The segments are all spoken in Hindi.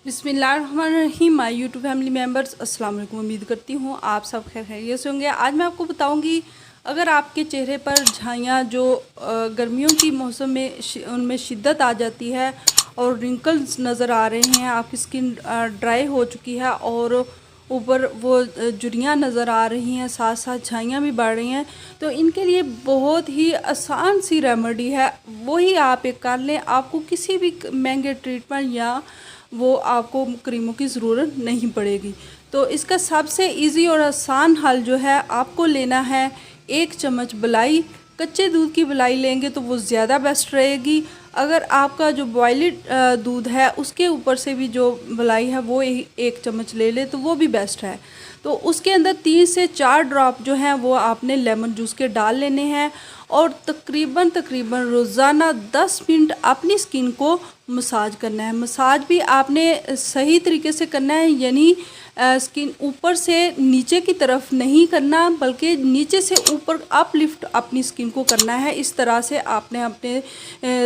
बिस्मिल्लाहिर्रहमानिर्रहीम। माय यूट्यूब फैमिली मेम्बर्स, अस्सलाम वालेकुम। उम्मीद करती हूँ आप सब खैरियत से होंगे। आज मैं आपको बताऊँगी, अगर आपके चेहरे पर झाइयाँ जो गर्मियों की मौसम में उनमें शिद्दत आ जाती है और रिंकल्स नज़र आ रहे हैं, आपकी स्किन ड्राई हो चुकी है और ऊपर वो झुर्रियाँ नज़र आ रही हैं, साथ साथ झाइयाँ भी बढ़ रही हैं, तो इनके लिए बहुत ही आसान सी रेमेडी है, वही आप एक कर लें। आपको किसी भी महंगे ट्रीटमेंट या वो आपको क्रीमों की ज़रूरत नहीं पड़ेगी। तो इसका सबसे इजी और आसान हल जो है, आपको लेना है 1 चम्मच मलाई। कच्चे दूध की मलाई लेंगे तो वो ज़्यादा बेस्ट रहेगी। अगर आपका जो बॉइल्ड दूध है उसके ऊपर से भी जो मलाई है वो 1 चम्मच ले ले तो वो भी बेस्ट है। तो उसके अंदर 3 से 4 ड्रॉप जो हैं वो आपने लेमन जूस के डाल लेने हैं और तकरीबन रोज़ाना 10 मिनट अपनी स्किन को मसाज करना है। मसाज भी आपने सही तरीके से करना है, यानी स्किन ऊपर से नीचे की तरफ नहीं करना, बल्कि नीचे से ऊपर अपलिफ्ट अपनी स्किन को करना है। इस तरह से आपने अपने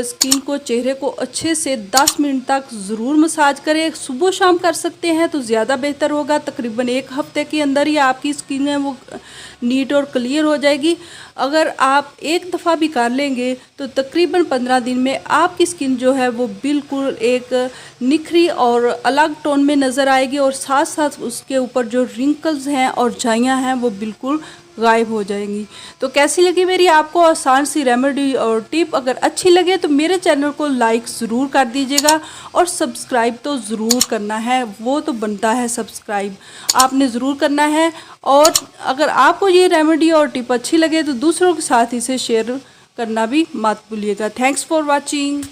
स्किन को, चेहरे को अच्छे से 10 मिनट तक ज़रूर मसाज करें। सुबह शाम कर सकते हैं तो ज़्यादा बेहतर होगा। तकरीबन 1 हफ़्ते के अंदर ही आपकी स्किन है वो नीट और क्लियर हो जाएगी। अगर आप एक दफ़ा भी कर लेंगे तो तकरीबन 15 दिन में आपकी स्किन जो है वो बिल्कुल एक निखरी और अलग टोन में नज़र आएगी और साथ साथ उसके ऊपर जो रिंकल्स हैं और झाइयाँ हैं वो बिल्कुल गायब हो जाएंगी। तो कैसी लगी मेरी आपको आसान सी रेमेडी और टिप? अगर अच्छी लगे तो मेरे चैनल को लाइक ज़रूर कर दीजिएगा और सब्सक्राइब तो ज़रूर करना है, वो तो बनता है सब्सक्राइब, आपने ज़रूर करना है। और अगर आपको ये रेमेडी और टिप अच्छी लगे तो दूसरों के साथ इसे शेयर करना भी मत भूलिएगा। Thanks for watching.